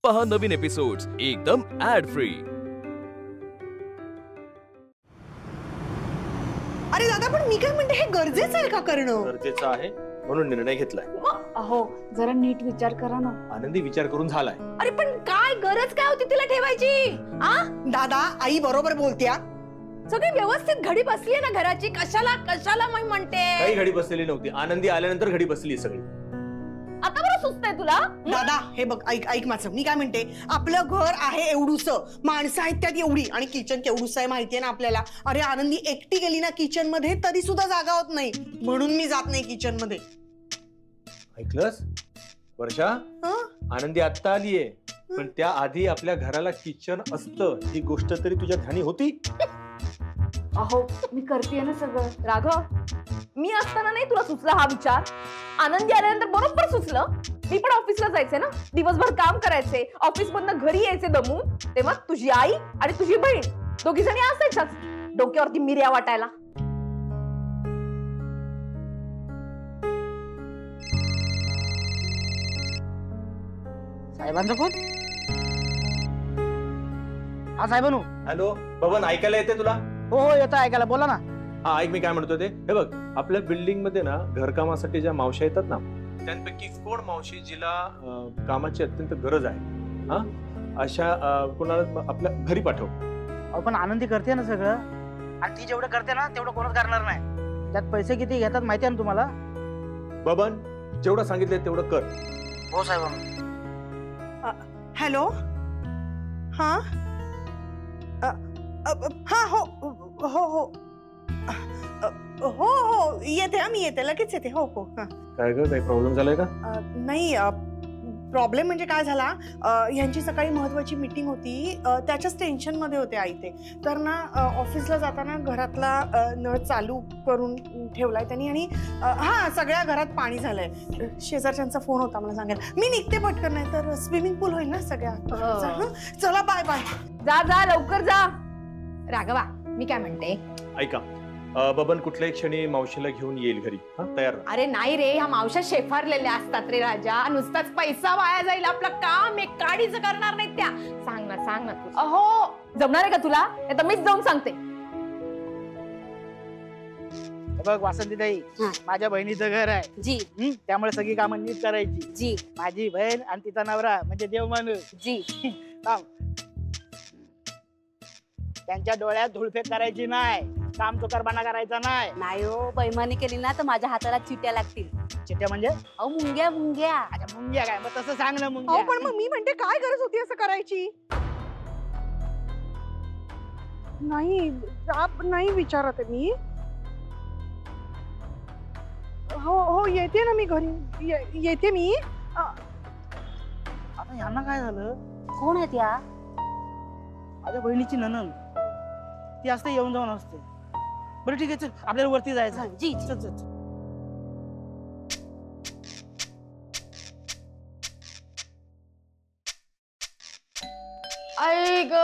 पहा नवीन एपिसोड्स एकदम add free. अरे दादा, पण मी काय म्हणते, हे गरजेचं आहे का करणं? गरजेचं आहे म्हणून निर्णय घेतलाय। अहो जरा नीट विचार करा ना। आनंदी विचार करून झालाय। अरे पण काय गरज काय होती तिला ठेवायची? दादा, आई बरोबर बोलत्या। सगळी व्यवस्थित घडी बसली ना घराची, कशाला कशाला मी म्हणते। काही घडी बसलेली नव्हती, आनंदी आल्यानंतर घडी बसली सगळी। आता बरं सुचतंय तुला? दादा हे बघ, ऐक माझं, मी काय म्हणते, आपलं घर आहे एवढूस, माणसं आहेत त्यात एवढी, आणि किचन केवढूस आहे माहितीये ना आपल्याला। अरे आनंदी एकटी गेली ना किचन मध्ये तरी सुद्धा जागा होत नाही, म्हणून मी जात नाही किचन मध्ये। ऐकलंस वर्षा, आनंदी आत्ता आलीये, पण त्या आधी आपल्या घराला किचन असतं ही गोष्ट तरी तुझ्या ध्यानी होती? अहो मी करतेय ना सगळं। राघव, मी असताना नाही तुला सुचला हा विचार? आनंदी आल्यानंतर बरोबर सुचलं। मी पण ऑफिसला जायचे ना, दिवसभर काम करायचे, ऑफिस मधनं घरी यायचे दमून, तेव्हा तुझी आई आणि तुझी बहीण दोघी जणी असायच्याच डोक्यावरती मिऱ्या वाटायला। साहेबांचा फोन? हा साहेबांनो। हॅलो बबन, ऐकायला येते तुला? हो हो येतं ऐकायला, बोला ना। हा ऐक, मी काय म्हणतो ते, हे बघ, आपल्या बिल्डिंग मध्ये ना घरकामासाठी ज्या मावशी येतात ना, त्यांपैकी कोण मावशी जिला कामाची अत्यंत गरज आहे, हा अशा कोणाला आपल्या घरी पाठव। पण आनंदी करते ना सगळं, आणि ती जेवढं करते ना तेवढं कोणच करणार नाही। त्यात पैसे किती घेतात माहिती आहे ना तुम्हाला? बबन, जेवढं सांगितलंय तेवढं कर। हो साहेबांनो। हॅलो, हा हा, हो हो हो हो हो येते, मी येते, लगेच येते। हो हो। काय ग, काही प्रॉब्लेम झालाय का? नाही, प्रॉब्लेम म्हणजे काय झाला, यांची सकाळी महत्वाची मीटिंग होती, त्याच्याच टेन्शन मध्ये होते आई ते। तर ना ऑफिसला जाताना घरातला नळ चालू करून ठेवलाय त्यांनी, आणि हा सगळ्या घरात पाणी झालंय। शेजारच्यांचा फोन होता मला सांगायला, मी निघते पटकन, नाही तर स्विमिंग पूल होईल ना सगळ्या। चला बाय बाय। जा जा लवकर जा। राघवा, मी काय म्हणते, ऐका, बबन कुठल्याही क्षणी मावशीला घेऊन येईल घरी, हा तयार राहा। अरे नाही रे, ह्या मावश्या शेफारलेल्या असतात रे राजा, नुसताच पैसा वाया जाईल, आपलं काम एक काडीचं करणार नाही त्या। सांग ना तू। अहो जमणार आहे का तुला? नाही तर मीच जाऊन सांगते। बघ वासंतीताई, माझ्या बहिणीचं घर आहे जी, त्यामुळे सगळी कामं नीट करायची जी। माझी बहीण आणि तिचा नवरा म्हणजे देव माणूस जी। त्यांच्या डोळ्यात धुळफेक करायची नाही, काम चुकारपणा करायचा नाही। नाही हो, बैमानी केली ना तर माझ्या हाताला चिट्या लागतील। चिट्या म्हणजे? अहो मुंग्या मुंग्या। अच्छा मुंग्या काय, मग तसं सांग ना हो, मुंग्या। पण मग मी म्हणते काय गरज होती असं करायची? नाही नाही विचारत आहे मी। हो हो येते ना मी घरी, येते मी। आता यांना काय झालं? कोण आहे त्या? माझ्या बहिणीची नणंद, ती असते येऊन जाऊन असते। बरं ठीक आहे, चल आपल्याला वरती जायचं। जी चल चल। आई ग,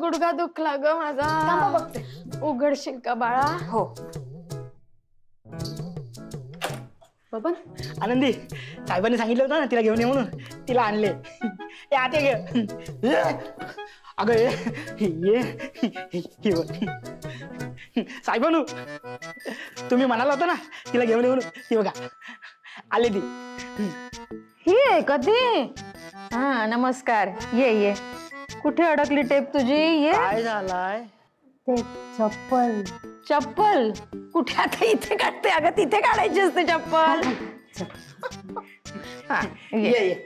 गुडघा दुखला ग माझा। बघते, उघडशील का बाळा? हो। बबन, आनंदी, साहेबांनी सांगितलं होतं ना तिला घेऊन ये म्हणून, तिला आणले। ए आते घे। अगं ये साहेबानू, तुम्ही म्हणाला होता ना तिला घेऊन ये म्हणून, ती बघा आले ती। ही आहे का ती? हा नमस्कार, ये। कुठे अडकली टेप तुझी? ये। काय झालाय? ते चप्पल कुठे? आता इथे काढते अगं, तिथे काढायची असते चप्पल। ये।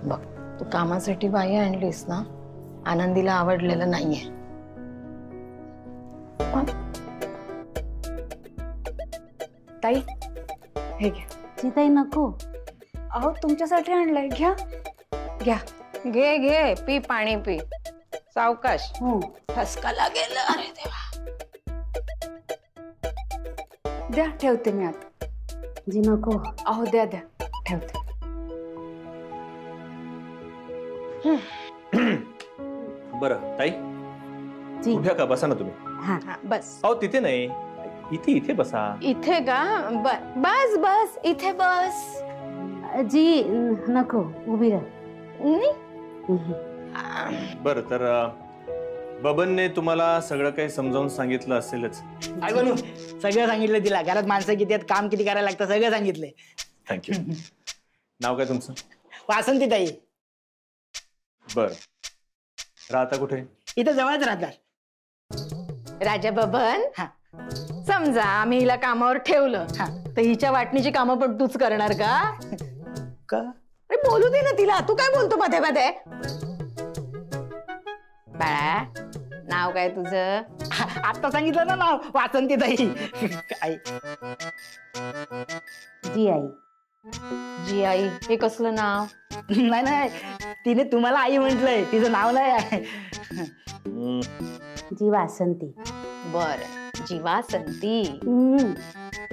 बघ, तू कामासाठी बाई आणलीस ना, आनंदीला आवडलेलं नाहीये। ताई हे घे। सीताई नको। अहो तुमच्यासाठी आणलंय, घ्या। घे पी, पाणी पी, सावकाश। ठसका लागेल। अरे देवा, द्या, ठेवते मी आता। जी नको। अहो द्या, ठेवते। बरं ताई, जी उभ्या का? बसा ना तुम्ही. हा हा, बस अहो तिथे नाही, इथे इथे बसा. इथे का? बस बस इथे बस. जी नको उभी राह. बरं, तर बबनने तुम्हाला सगळं काही समजावून सांगितलं असेलच. काय बनू सगळं सांगितलं तिला. घरात माणसं किती आहेत, काम किती करायला लागतं, सगळं सांगितलंय. थँक्यू. नाव काय तुमचं? वासंती ताई. बरं, राहता कुठे? इथं जवळच राहतात. राजा बबन, हा. समजा आम्ही हिला कामावर ठेवलं हा. तर हिच्या वाटणीची कामं पण तूच करणार का? का? अरे बोलू दे ना तिला. तू काय बोलतो मध्ये मध्ये? बाळा, नाव काय तुझं? आता सांगितलं ना नाव, वासंती ताई. काय जी आई. जी आई, हे कसलं नाव? नाही नाही, तिने तुम्हाला आई म्हटलंय, तिचं नाव नाही आहे. जी वासंती. बर, जीवा संती.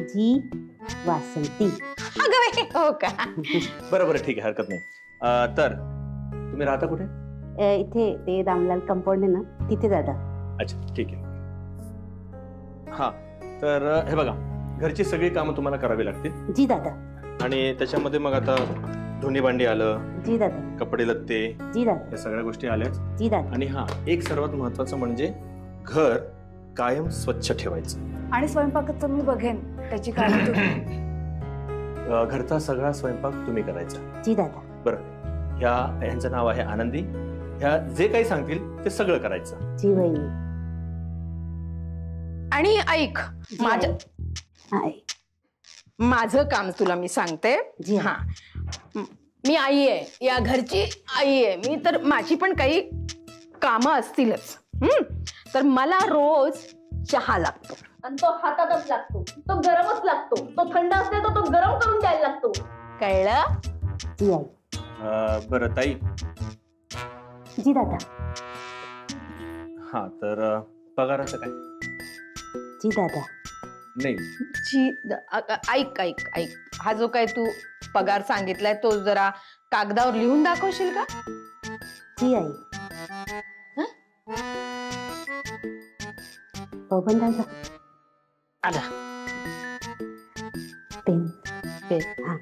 जी वासंती. अगं बाई, हो का? बरं बरं, ठीक आहे, हरकत नाही. तर तुम्ही राहता कुठे? इथे ते रामलाल कंपाऊंड आहे ना, तिथे दादा. अच्छा, ठीक आहे. हा, तर हे बघा, घरची सगळी कामं तुम्हाला करावी लागतील. जी दादा. आणि त्याच्यामध्ये मग आता धुणी भांडी आलं, जी दादा. कपडे लत्ते, जी दादा. या सगळ्या गोष्टी आल्याच. जी दादा. आणि हा, एक सर्वात महत्वाचं म्हणजे घर कायम स्वच्छ ठेवायचं. आणि स्वयंपाकाचं मी बघेन, त्याची काळजी तुम्ही. घरचा सगळा स्वयंपाक तुम्ही करायचा. जी दादा. बरं, ह्यांचं नाव आहे आनंदी. ह्या जे काही सांगतील ते सगळं करायचं. जी वहिनी. आणि ऐक, माझ्या आई. माझं काम तुला मी सांगते. जी हा, मी आई आहे, या घरची आई आहे मी, तर माझी पण काही कामं असतीलच. तर मला रोज चहा लागतो, आणि तो हातातच लागतो, तो गरमच लागतो. तो थंड असले तर तो गरम करून द्यायला लागतो. कळलं? जी आई. बरं ताई. जी दादा. हा, तर पगाराचं काय? जी दादा. नाही, ऐक ऐक ऐक, हा जो काय तू पगार सांगितलाय तो जरा कागदावर लिहून दाखवशील का? जी आई. बबन दादा. आला. पेन. पेन. हा.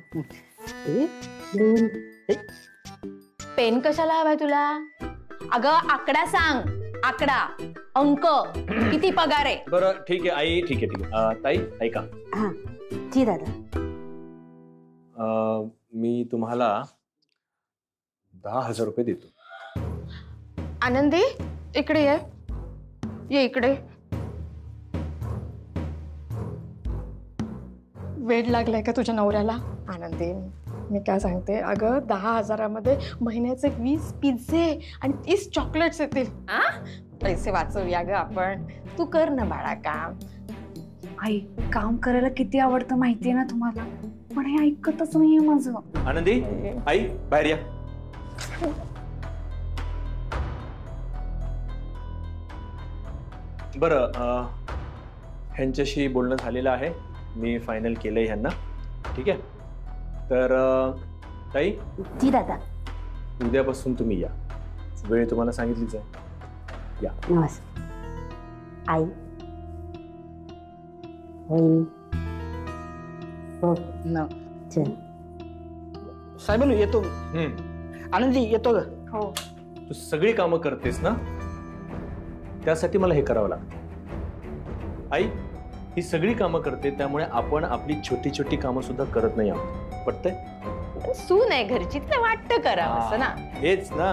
पेन. पेन कशाला हवाय तुला? अगं आकडा सांग, आकडा, अंक, किती पगार आहे? बरं ठीक आहे आई, ठीक आहे ठीक आहे. ताई ऐका, हा. जी दादा. मी तुम्हाला 10,000 रुपये देतो. आनंदी, इकडे ये इकडे. वेड लागलाय का तुझ्या नवऱ्याला? आनंदी, मी काय सांगते, अगं 10,000मध्ये महिन्याचे 20 पिझ्झे आणि 30 चॉकलेट्स येतील. पैसे वाचवूया ग आपण. तू कर ना बाळा काम. आई, काम करायला किती आवडतं माहितीये ना तुम्हाला, पण हे ऐकतच नाहीये माझं. आनंदी, आई बाहेर या. बरं, ह्यांच्याशी बोलणं झालेलं आहे, मी फायनल केलंय ह्यांना. ठीक आहे, तर ताई. जी दादा. उद्यापासून तुम्ही या, वेळ तुम्हाला सांगितलीच आहे. या. नमस्कार. आई. वहिनी. ना चल. साहेब येतो. आनंदी येतो ग. हो. तू सगळी कामं करतेस ना, त्यासाठी मला हे करावं लागतं. आई ही सगळी कामं करते, त्यामुळे आपण आपली छोटी छोटी कामं सुद्धा करत नाही आहोत. पटतंय? सून आहे घरची, तिला वाटतं करावं असं ना. हेच ना,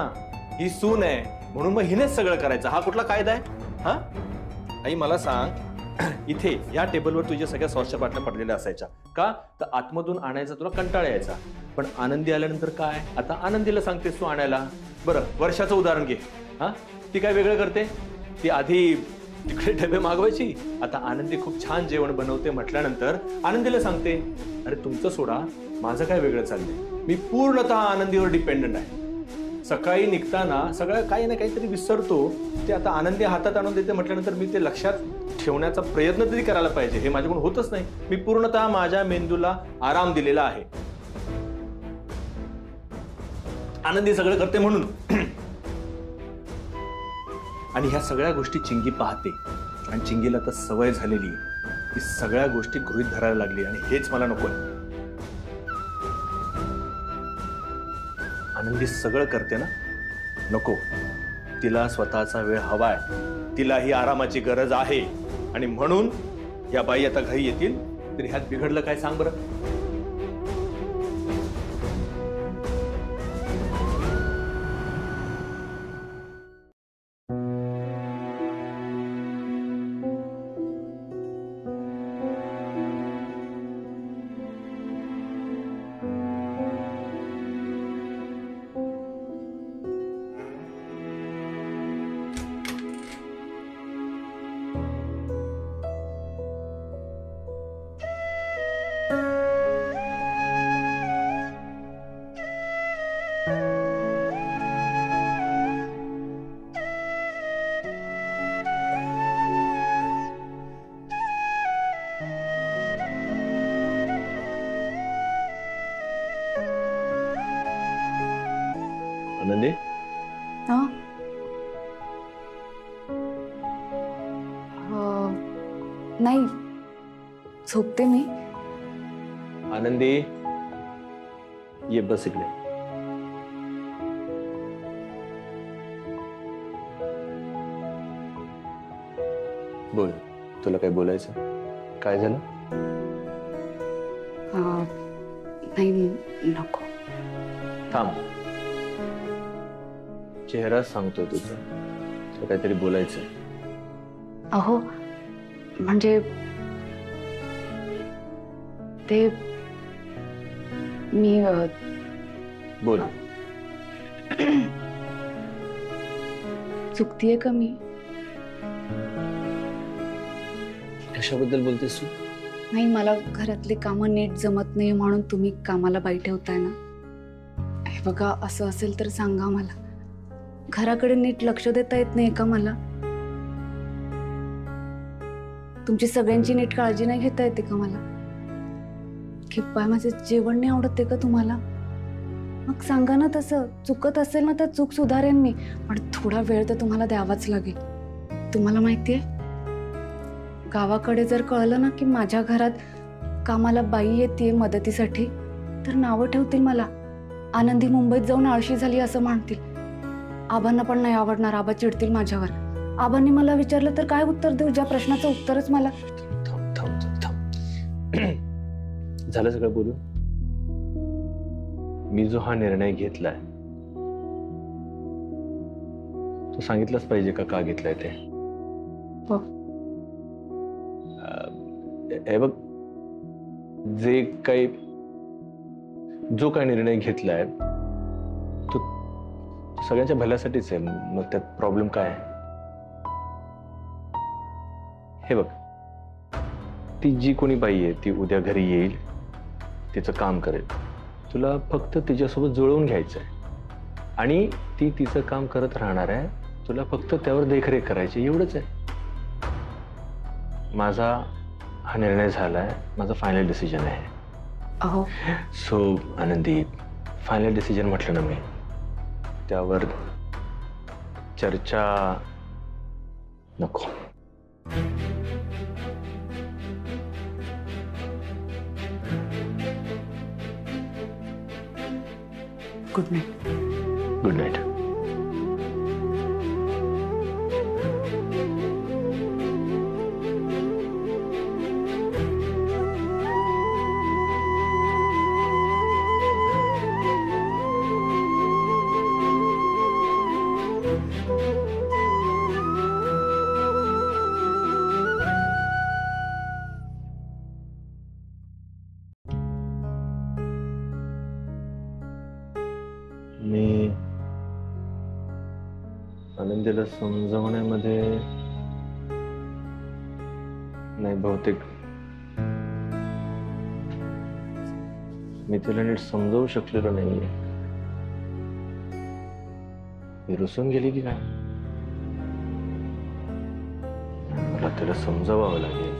ही सून आहे म्हणून मग हिनेच सगळं करायचं. हा कुठला कायदा आहे? हा आई मला सांग, इथे या टेबलवर तुझ्या सगळ्या सॉसच्या बाटल्या पडलेल्या असायच्या का? तर आतमधून आणायचा तुला कंटाळा यायचा. पण आनंदी आल्यानंतर काय, आता आनंदीला सांगतेस तू आणायला. बरं, वर्षाचं उदाहरण घे. हा, ती काय वेगळं करते? ती आधी तिकडे डबे मागवायची, आता आनंदी खूप छान जेवण बनवते म्हटल्यानंतर आनंदीला सांगते, अरे तुमचं सोडा, माझं काय वेगळं चाललंय, मी पूर्णतः आनंदीवर डिपेंडंट आहे. सकाळी निघताना सगळं काही ना काहीतरी विसरतो, ते आता आनंदी हातात आणून देते म्हटल्यानंतर मी ते लक्षात ठेवण्याचा प्रयत्न तरी करायला पाहिजे. हे माझ्याकडून होतच नाही. मी पूर्णतः माझ्या मेंदूला आराम दिलेला आहे. आनंदी सगळं करते म्हणून. आणि ह्या सगळ्या गोष्टी चिंगी पाहते आणि चिंगीला तर सवय झालेली आहे की सगळ्या गोष्टी गृहीत धरायला लागली आणि हेच मला नको आहे. आनंदी सगळं करते ना, नको. तिला स्वतःचा वेळ हवाय, तिला ही आरामाची गरज आहे आणि म्हणून या बाई आता घरी येतील तरी ह्यात बिघडलं काय सांग बरं. आनंदी, हा नाही, झोपते मी. आनंदी ये बस इकडे. बोल, तुला काय बोलायचं? काय झालं? नाही नको. थांब, चेहरा सांगतोय तुझं, तुला काहीतरी बोलायचंय. अहो म्हणजे ते मी बोल. चुकतीये का मी? कशाबद्दल बोलतेस तू? नाही, मला घरातली कामं नीट जमत नाही म्हणून तुम्ही कामाला बाई ठेवताय ना. हे बघा, असं असेल तर सांगा मला. घराकडे नीट लक्ष देता येत नाही का मला? तुमची सगळ्यांची नीट काळजी नाही घेता येते का मला? किंवा माझे जेवण नाही आवडते का तुम्हाला? मग सांगा ना तसं. चुकत असेल ना तर चूक सुधारेन मी, पण थोडा वेळ तर तुम्हाला द्यावाच लागेल. तुम्हाला माहितीये, गावाकडे जर कळलं ना की माझ्या घरात कामाला बाई येते मदतीसाठी, तर नावं ठेवतील मला. आनंदी मुंबईत जाऊन आळशी झाली असं म्हणतील. आबांना पण नाही आवडणार, आबा चिडतील माझ्यावर. आबांनी मला विचारलं तर काय उत्तर देऊ, ज्या प्रश्नाचं उत्तरच मला. झालं सगळं बोलून? मी जो हा निर्णय घेतलाय तो सांगितलंच पाहिजे का घेतलाय ते? हो. हे बघ, जो काही निर्णय घेतलाय तो सगळ्यांच्या भल्यासाठीच आहे. मग त्यात प्रॉब्लेम काय आहे? हे बघ, ती जी कोणी बाई आहे ती उद्या घरी येईल, तिचं काम करेल. तुला फक्त तिच्यासोबत जुळवून घ्यायचंय आणि ती तिचं काम करत राहणार आहे. तुला फक्त त्यावर देखरेख करायची, एवढंच आहे. माझा हा निर्णय झालाय, माझा फायनल डिसिजन आहे. अहो सो आनंदी, फायनल डिसिजन म्हटलं ना मी, त्यावर चर्चा नको. Good night. Good night. मी आनंदीला समजवण्यामध्ये नाही, बहुतेक मी तिला नीट समजावू शकलेलो नाहीये. मी रुसून गेली की काय? मला तिला समजावावं लागेल.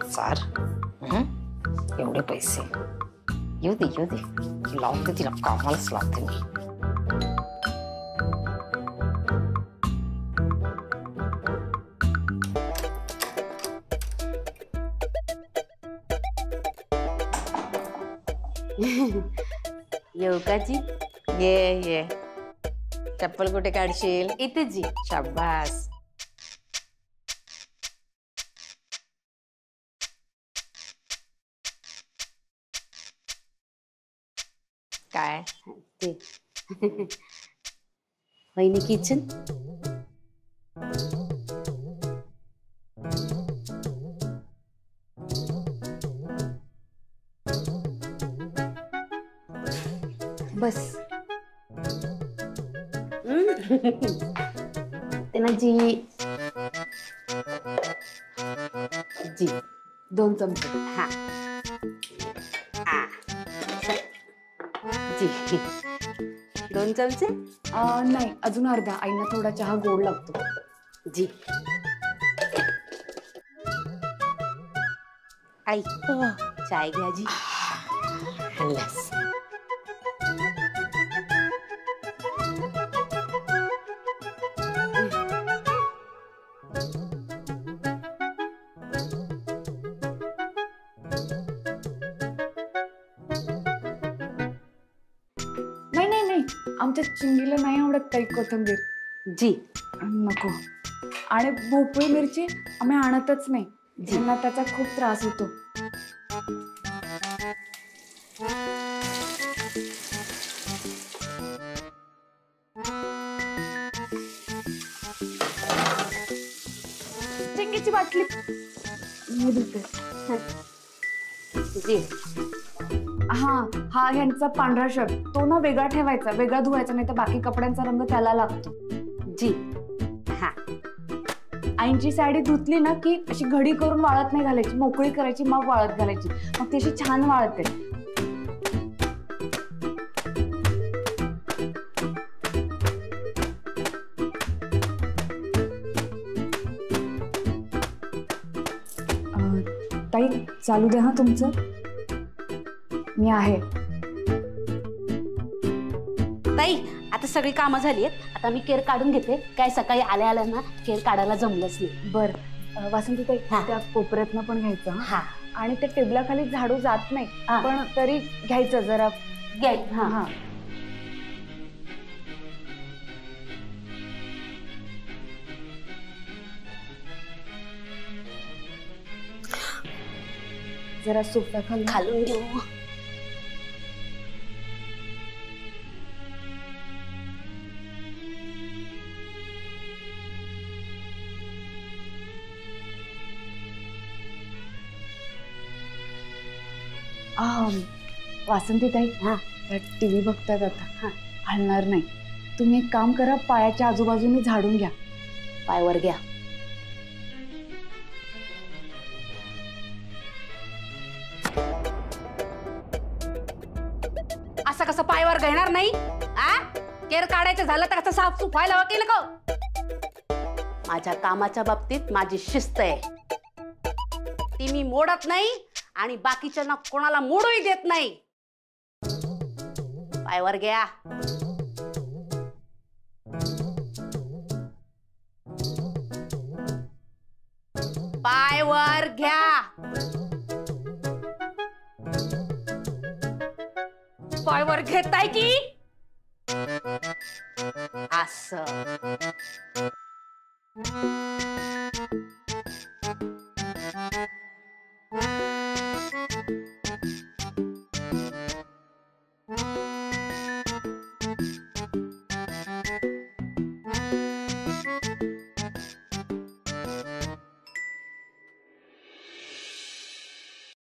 हजार एवढे पैसे येऊ दे लावते तिला कामालाच लावते मी. येऊ का जी? ये चप्पल कुठे काढशील? इथे जी. शाबास. काय ते वहिनी किचन. बस ते ना जी. जी 2 चमचे. हा जी 2 चमचे. नाही अजून अर्धा. आईना थोडा चहा गोड लागतो. जी आई चाय घ्या जी. हल्लास. नाही आमच्या चिंगीला नाही आवडत काही कोथिंबीर. जी नको. आणि भोपळी मिरची आम्ही आणतच नाही. ज्यांना त्याचा खूप त्रास होतो. चिंगीची बाटली मी धुते. जी हा ह्यांचा पांढरा शर्ट तो ना वेगळा ठेवायचा, वेगळा धुवायचा, नाही तर बाकी कपड्यांचा रंग त्याला लागतो. जी हा. आईंची साडी धुतली ना की अशी घडी करून वाळत नाही घालायची, मोकळी करायची मग वाळत घालायची, मग ती अशी छान वाळते. ताई चालू दे हा तुमचं. मी आहे. ताई आता सगळी कामं झाली आहेत. आता मी केर काढून घेते. काय सकाळी आल्या ना केर काढायला जमलंच नाही. बर वासंती ताई त्या कोपऱ्यातनं पण घ्यायचं. हा आणि त्या टेबलाखाली झाडू जात नाही हा. पण तरी घ्यायचं जरा. घ्याय. हा हा जरा सोफ्या खाली घालून घेऊ. वासंती ताई हा टीव्ही बघतात आता. हा. हलणार नाही. तुम्ही एक काम करा, पायाच्या आजूबाजूने झाडून घ्या. पायवर घ्या. असं कसं पायवर घेणार नाही? आ केर काढायचं झालं तर कसं साफसूफ व्हायला हवं की नको? माझ्या कामाच्या बाबतीत माझी शिस्त आहे. ती मी मोडत नाही आणि बाकीच्यांना कोणाला मोडूही देत नाही. पायवर घ्या. पायवर घ्या. पायवर घेताय की असं.